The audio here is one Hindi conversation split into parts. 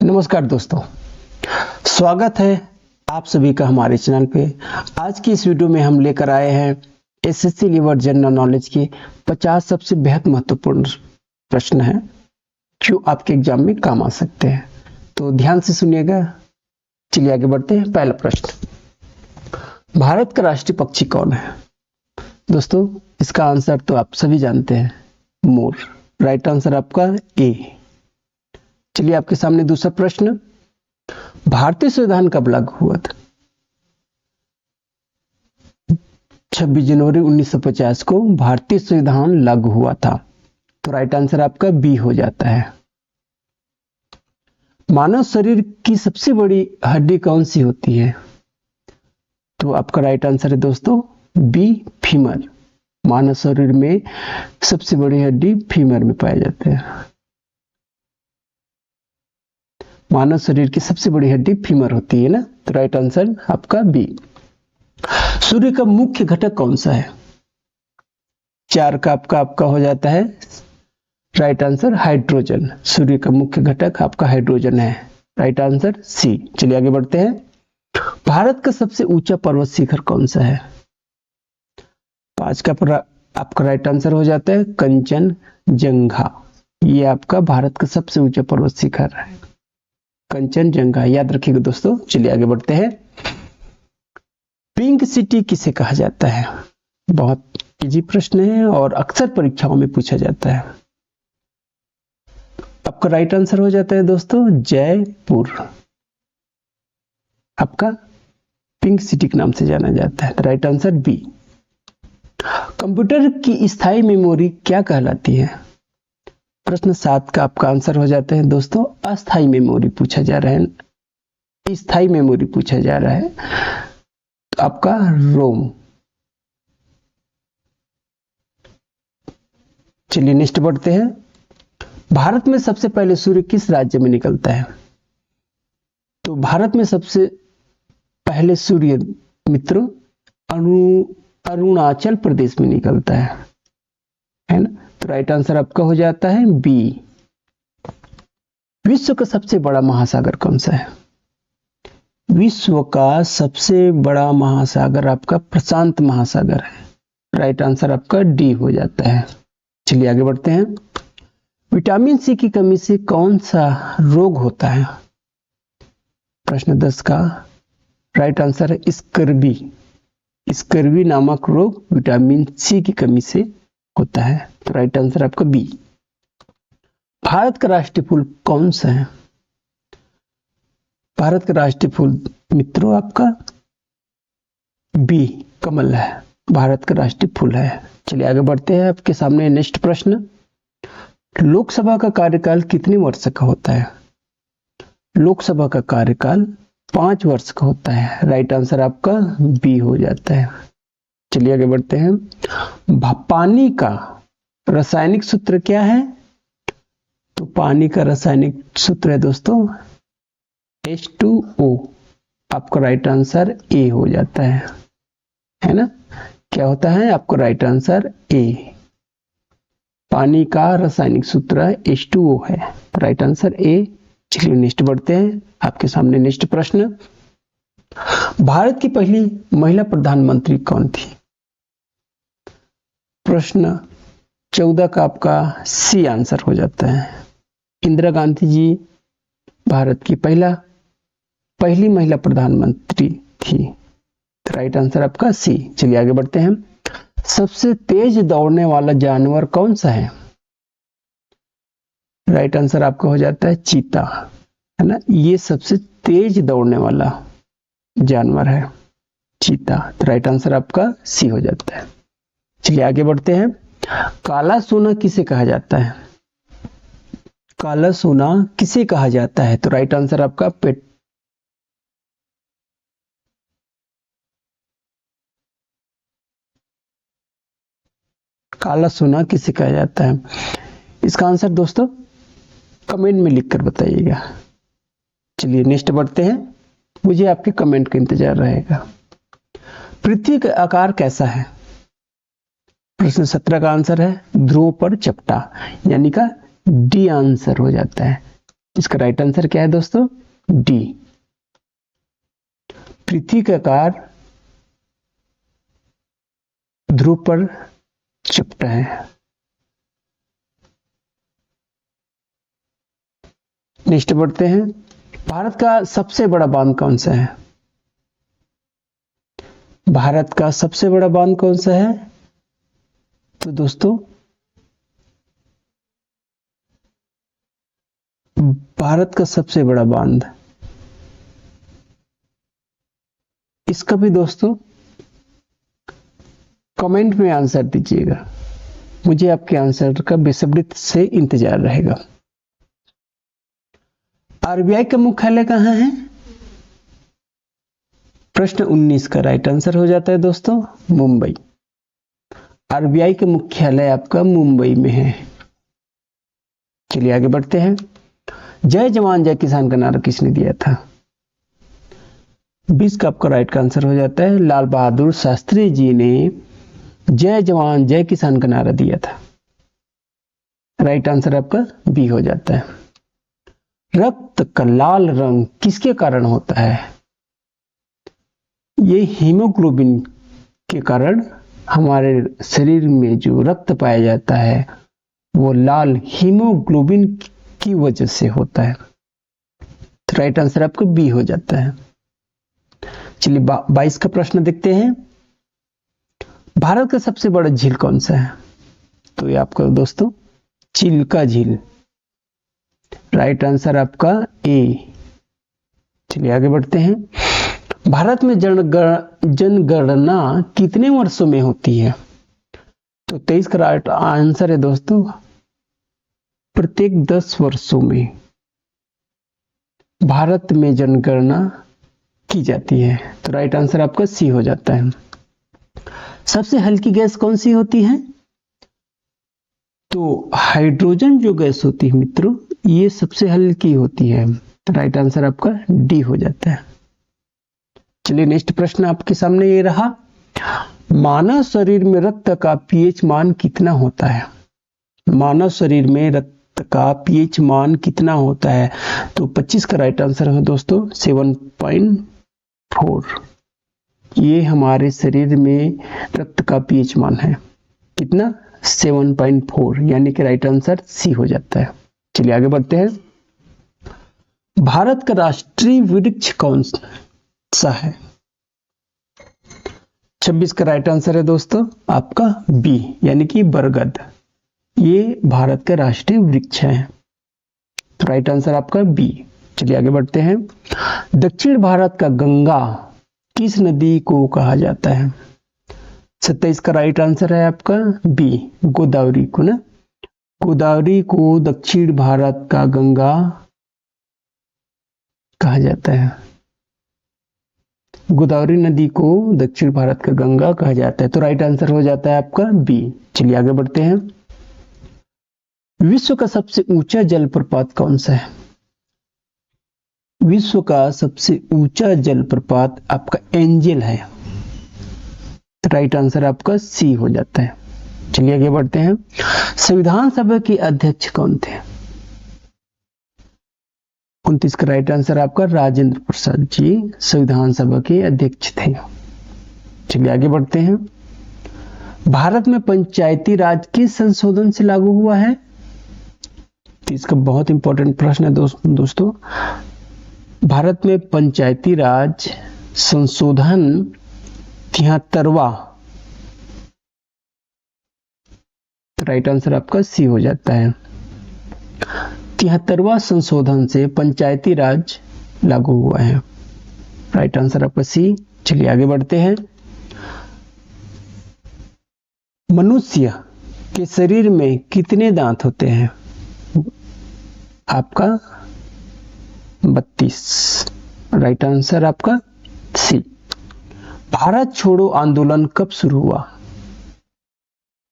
नमस्कार दोस्तों, स्वागत है आप सभी का हमारे चैनल पे। आज की इस वीडियो में हम लेकर आए हैं एसएससी लेवल जनरल नॉलेज के 50 सबसे बेहद महत्वपूर्ण प्रश्न हैं जो आपके एग्जाम में काम आ सकते हैं। तो ध्यान से सुनिएगा। चलिए आगे बढ़ते हैं। पहला प्रश्न, भारत का राष्ट्रीय पक्षी कौन है? दोस्तों इसका आंसर तो आप सभी जानते हैं, मोर। राइट आंसर आपका ए। चलिए आपके सामने दूसरा प्रश्न, भारतीय संविधान कब लागू हुआ था? 26 जनवरी 1950 को भारतीय संविधान लागू हुआ था। तो राइट आंसर आपका बी हो जाता है। मानव शरीर की सबसे बड़ी हड्डी कौन सी होती है? तो आपका राइट आंसर है दोस्तों बी, फीमर। मानव शरीर में सबसे बड़ी हड्डी फीमर में पाए जाते हैं। मानव शरीर की सबसे बड़ी हड्डी फीमर होती है ना। तो राइट आंसर आपका बी। सूर्य का मुख्य घटक कौन सा है? 4 का आपका हो जाता है राइट आंसर हाइड्रोजन। सूर्य का मुख्य घटक आपका हाइड्रोजन है। Right answer C. चलिए आगे बढ़ते हैं। भारत का सबसे ऊंचा पर्वत शिखर कौन सा है? 5 का आपका राइट आंसर हो जाता है कंचनजंगा। ये आपका भारत का सबसे ऊंचा पर्वत शिखर है, कंचनजंगा। याद रखिएगा दोस्तों। चलिए आगे बढ़ते हैं। पिंक सिटी किसे कहा जाता है? बहुत इजी प्रश्न है और अक्सर परीक्षाओं में पूछा जाता है। आपका राइट आंसर हो जाता है दोस्तों जयपुर। आपका पिंक सिटी के नाम से जाना जाता है। Right answer B. कंप्यूटर की स्थायी मेमोरी क्या कहलाती है? प्रश्न 7 का आपका आंसर हो जाता है दोस्तों अस्थायी मेमोरी पूछा जा रहा है। स्थायी मेमोरी पूछा जा रहा है तो आपका रोम। चलिए नेक्स्ट बढ़ते हैं। भारत में सबसे पहले सूर्य किस राज्य में निकलता है? तो भारत में सबसे पहले सूर्य मित्रों अरुणाचल प्रदेश में निकलता है ना। तो राइट आंसर आपका हो जाता है बी। विश्व का सबसे बड़ा महासागर कौन सा है? विश्व का सबसे बड़ा महासागर आपका प्रशांत महासागर है। राइट आंसर आपका डी हो जाता है। चलिए आगे बढ़ते हैं। विटामिन सी की कमी से कौन सा रोग होता है? प्रश्न 10 का राइट आंसर है स्कर्वी। स्कर्वी नामक रोग विटामिन सी की कमी से होता है। तो राइट आंसर आपका बी। भारत का राष्ट्रीय फूल कौन सा है? भारत का राष्ट्रीय फूल मित्रों आपका बी, कमल है। भारत का राष्ट्रीय फूल है। चलिए आगे बढ़ते हैं। आपके सामने नेक्स्ट प्रश्न, लोकसभा का कार्यकाल कितने वर्ष का होता है? लोकसभा का कार्यकाल 5 वर्ष का होता है। राइट आंसर आपका बी हो जाता है। चलिए आगे बढ़ते हैं। पानी का रासायनिक सूत्र क्या है? तो पानी का रासायनिक सूत्र है दोस्तों H2O। आपका राइट आंसर ए हो जाता है ना। क्या होता है आपका राइट आंसर ए। पानी का रासायनिक सूत्र H2O है। Right answer A. चलिए नेक्स्ट बढ़ते हैं। आपके सामने नेक्स्ट प्रश्न, भारत की पहली महिला प्रधानमंत्री कौन थी? प्रश्न 14 का आपका सी आंसर हो जाता है। इंदिरा गांधी जी भारत की पहली महिला प्रधानमंत्री थी। राइट आंसर आपका सी। चलिए आगे बढ़ते हैं। सबसे तेज दौड़ने वाला जानवर कौन सा है? राइट आंसर आपका हो जाता है चीता, है ना। ये सबसे तेज दौड़ने वाला जानवर है चीता। तो राइट आंसर आपका सी हो जाता है। चलिए आगे बढ़ते हैं। काला सोना किसे कहा जाता है? काला सोना किसे कहा जाता है? तो राइट आंसर आपका काला सोना किसे कहा जाता है? इसका आंसर दोस्तों कमेंट में लिखकर बताइएगा। चलिए नेक्स्ट बढ़ते हैं। मुझे आपके कमेंट का इंतजार रहेगा। पृथ्वी का आकार कैसा है? प्रश्न 17 का आंसर है ध्रुव पर चपटा, यानी का डी आंसर हो जाता है। इसका राइट आंसर क्या है दोस्तों? डी। पृथ्वी का आकार ध्रुव पर चिपटा है। नेक्स्ट बढ़ते हैं। भारत का सबसे बड़ा बांध कौन सा है? भारत का सबसे बड़ा बांध कौन सा है? तो दोस्तों भारत का सबसे बड़ा बांध, इसका भी दोस्तों कमेंट में आंसर दीजिएगा, मुझे आपके आंसर का बेसब्री से इंतजार रहेगा। आरबीआई का मुख्यालय कहां है? प्रश्न 19 का राइट आंसर हो जाता है दोस्तों मुंबई। आरबीआई का मुख्यालय आपका मुंबई में है। चलिए आगे बढ़ते हैं। जय जवान जय किसान का नारा किसने दिया था? 20 का आपका राइट का आंसर हो जाता है लाल बहादुर शास्त्री जी ने जय जवान जय किसान का नारा दिया था। राइट आंसर आपका बी हो जाता है। रक्त का लाल रंग किसके कारण होता है? ये हीमोग्लोबिन के कारण हमारे शरीर में जो रक्त पाया जाता है वो लाल हीमोग्लोबिन की वजह से होता है। तो राइट आंसर आपका बी हो जाता है। चलिए 22 का प्रश्न देखते हैं। भारत का सबसे बड़ा झील कौन सा है? तो ये आपका दोस्तों चिल्का झील। राइट आंसर आपका ए। चलिए आगे बढ़ते हैं। भारत में जनगणना कितने वर्षों में होती है? तो 23 का राइट आंसर है दोस्तों प्रत्येक 10 वर्षों में भारत में जनगणना की जाती है। तो राइट आंसर आपका सी हो जाता है। सबसे हल्की गैस कौन सी होती है? तो हाइड्रोजन जो गैस होती है मित्रों ये सबसे हल्की होती है। तो राइट आंसर आपका डी हो जाता है। चलिए नेक्स्ट प्रश्न आपके सामने ये रहा। मानव शरीर में रक्त का पीएच मान कितना होता है? मानव शरीर में रक्त का पीएच मान कितना होता है? तो 25 का राइट आंसर है दोस्तों 7.4। ये हमारे शरीर में रक्त का पीएच मान है कितना? 7.4, यानी कि राइट आंसर सी हो जाता है। चलिए आगे बढ़ते हैं। भारत का राष्ट्रीय वृक्ष कौन सा है? 26 का राइट आंसर है दोस्तों आपका बी, यानी कि बरगद। ये भारत का राष्ट्रीय वृक्ष है। तो राइट आंसर आपका बी। चलिए आगे बढ़ते हैं। दक्षिण भारत का गंगा किस नदी को कहा जाता है? 27 का राइट आंसर है आपका बी, गोदावरी को ना। गोदावरी को दक्षिण भारत का गंगा कहा जाता है। गोदावरी नदी को दक्षिण भारत का गंगा कहा जाता है। तो राइट आंसर हो जाता है आपका बी। चलिए आगे बढ़ते हैं। विश्व का सबसे ऊंचा जलप्रपात कौन सा है? विश्व का सबसे ऊंचा जलप्रपात आपका एंजल है। तो राइट आंसर आपका सी हो जाता है। चलिए आगे बढ़ते हैं। संविधान सभा के अध्यक्ष कौन थे? 29 का राइट आंसर आपका राजेंद्र प्रसाद जी संविधान सभा के अध्यक्ष थे। चलिए आगे बढ़ते हैं। भारत में पंचायती राज किस संशोधन से लागू हुआ है? तो इसका बहुत इंपॉर्टेंट प्रश्न है दोस्तों। भारत में पंचायती राज संशोधन 73वां, राइट आंसर आपका सी हो जाता है। 73वां संशोधन से पंचायती राज लागू हुआ है। राइट आंसर आपका सी। चलिए आगे बढ़ते हैं। मनुष्य के शरीर में कितने दांत होते हैं? आपका 32। राइट आंसर आपका सी। भारत छोड़ो आंदोलन कब शुरू हुआ?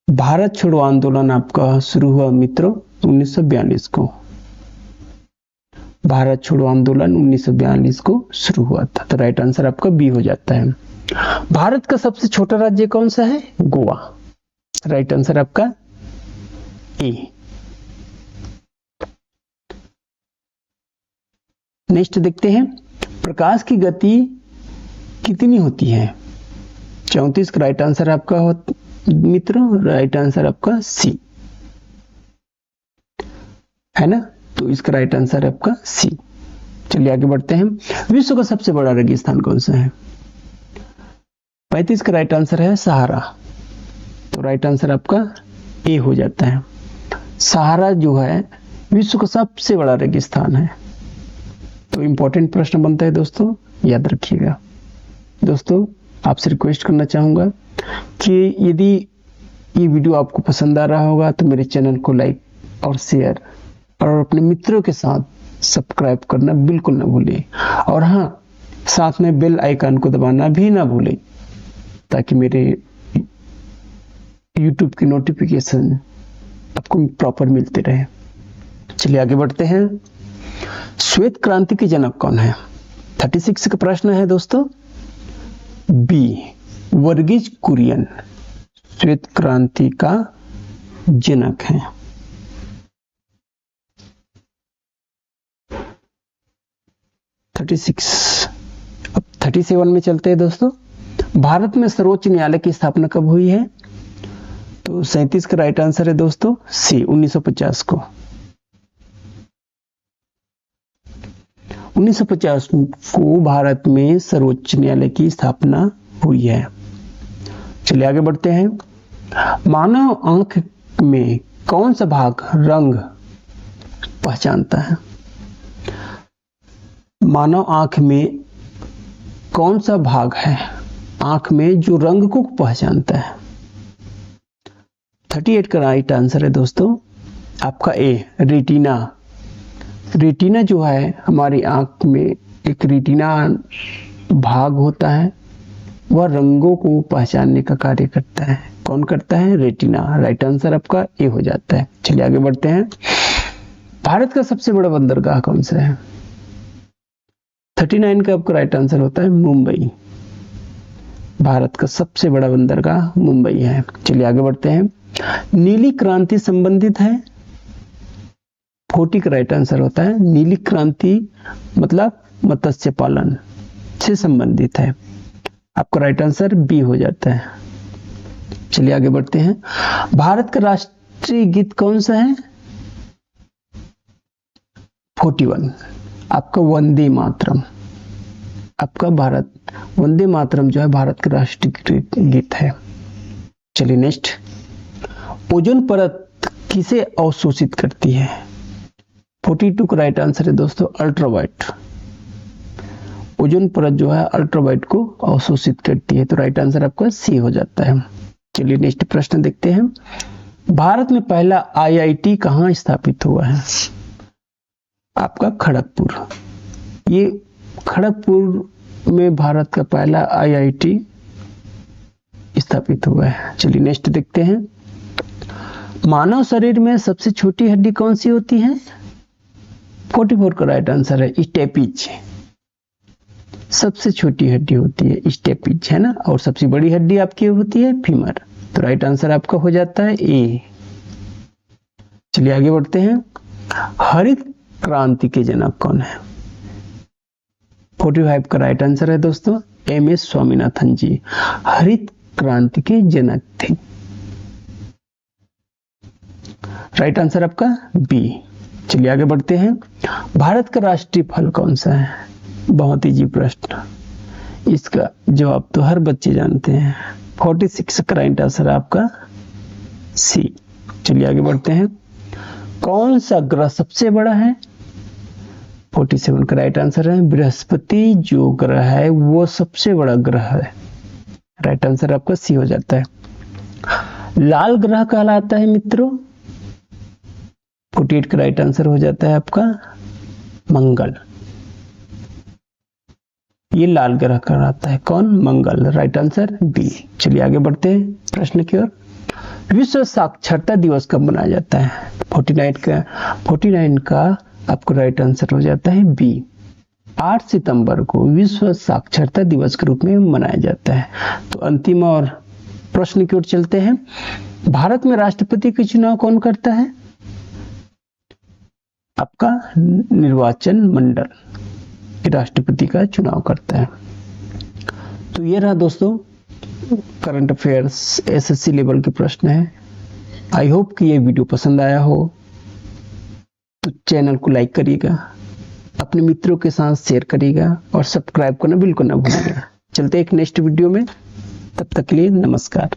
भारत छोड़ो आंदोलन आपका शुरू हुआ मित्रों 1942 को। भारत छोड़ो आंदोलन 1942 को शुरू हुआ था। तो राइट आंसर आपका बी हो जाता है। भारत का सबसे छोटा राज्य कौन सा है? गोवा। राइट आंसर आपका ए। नेक्स्ट देखते हैं, प्रकाश की गति कितनी होती है? 34 का राइट आंसर आपका हो मित्रों, राइट आंसर आपका सी है ना, तो इसका राइट आंसर है आपका सी। चलिए आगे बढ़ते हैं, विश्व का सबसे बड़ा रेगिस्तान कौन सा है? 35 का राइट आंसर है सहारा, तो राइट आंसर आपका ए हो जाता है। सहारा जो है विश्व का सबसे बड़ा रेगिस्तान है। तो इंपॉर्टेंट प्रश्न बनता है दोस्तों, याद रखिएगा। दोस्तों आपसे रिक्वेस्ट करना चाहूंगा कि यदि ये वीडियो आपको पसंद आ रहा होगा तो मेरे चैनल को लाइक और शेयर और अपने मित्रों के साथ सब्सक्राइब करना बिल्कुल ना भूलें, और हाँ, साथ में बेल आइकन को दबाना भी ना भूलें, ताकि मेरे YouTube की नोटिफिकेशन आपको प्रॉपर मिलते रहे। चलिए आगे बढ़ते हैं, श्वेत क्रांति के जनक कौन है? 36 का प्रश्न है दोस्तों, बी वर्गीज कुरियन श्वेत क्रांति का जनक है। अब 37 में चलते हैं दोस्तों, भारत में सर्वोच्च न्यायालय की स्थापना कब हुई है? तो 37 का राइट आंसर है दोस्तों सी, 1950 को। 1950 को भारत में सर्वोच्च न्यायालय की स्थापना हुई है। चलिए आगे बढ़ते हैं, मानव आंख में कौन सा भाग रंग पहचानता है? मानव आंख में कौन सा भाग है आंख में जो रंग को पहचानता है? 38 का राइट आंसर है दोस्तों आपका ए, रेटिना। रेटिना जो है हमारी आंख में एक रेटिना भाग होता है, वह रंगों को पहचानने का कार्य करता है। कौन करता है? रेटिना। राइट आंसर आपका ए हो जाता है। चलिए आगे बढ़ते हैं, भारत का सबसे बड़ा बंदरगाह कौन सा है? 39 का आपका राइट आंसर होता है मुंबई। भारत का सबसे बड़ा बंदरगाह मुंबई है। चलिए आगे बढ़ते हैं, नीली क्रांति संबंधित है? 40 का राइट आंसर होता है नीली क्रांति मतलब मत्स्य पालन से संबंधित है। आपका राइट आंसर बी हो जाता है। चलिए आगे बढ़ते हैं, भारत का राष्ट्रीय गीत कौन सा है? 41 आपका वंदे मातरम। आपका भारत वंदे मातरम जो है भारत का राष्ट्रीय गीत है। चलिए नेक्स्ट, ओजोन परत किसे अवशोषित करती है? 42 का राइट आंसर है दोस्तों अल्ट्रावायलेट। ओजोन परत जो है अल्ट्रावायलेट को अवशोषित करती है, तो राइट आंसर आपका सी हो जाता है। चलिए नेक्स्ट प्रश्न देखते हैं, भारत में पहला आईआईटी कहां स्थापित हुआ है? आपका खड़गपुर। ये खड़गपुर में भारत का पहला आईआईटी स्थापित हुआ है। चलिए नेक्स्ट देखते हैं, मानव शरीर में सबसे छोटी हड्डी कौन सी होती है? 44 का राइट आंसर है स्टेपिज। सबसे छोटी हड्डी होती है स्टेपिज, है ना, और सबसे बड़ी हड्डी आपकी होती है फीमर, तो राइट आंसर आपका हो जाता है ए। चलिए आगे बढ़ते हैं, हरित क्रांति के जनक कौन है? 45 का राइट आंसर है दोस्तों एम.एस. स्वामीनाथन जी, हरित क्रांति के जनक थे। राइट आंसर आपका बी। चलिए आगे बढ़ते हैं, भारत का राष्ट्रीय फल कौन सा है? बहुत इजी प्रश्न, इसका जवाब तो हर बच्चे जानते हैं। 46 का राइट आंसर आपका सी। चलिए आगे बढ़ते हैं, कौन सा ग्रह सबसे बड़ा है? 47 का राइट आंसर है बृहस्पति। जो ग्रह है वो सबसे बड़ा ग्रह है। राइट आंसर आपका सी हो जाता है। लाल ग्रह कहलाता है मित्रों, 48 का राइट आंसर हो जाता है आपका मंगल। ये लाल ग्रह कहलाता है कौन? मंगल। Right answer B. चलिए आगे बढ़ते हैं प्रश्न की ओर, विश्व साक्षरता दिवस कब मनाया जाता है? 49 का आपको राइट आंसर हो जाता है बी। 8 सितंबर को विश्व साक्षरता दिवस के रूप में मनाया जाता है। तो अंतिम और प्रश्न की ओर चलते हैं, भारत में राष्ट्रपति का चुनाव कौन करता है? आपका निर्वाचन मंडल। राष्ट्रपति का चुनाव करता है। तो ये रहा दोस्तों करंट अफेयर्स एसएससी लेवल के प्रश्न है। आई होप कि ये वीडियो पसंद आया हो, तो चैनल को लाइक करिएगा, अपने मित्रों के साथ शेयर करिएगा और सब्सक्राइब करना बिल्कुल ना भूलिएगा। चलते एक नेक्स्ट वीडियो में, तब तक के लिए नमस्कार।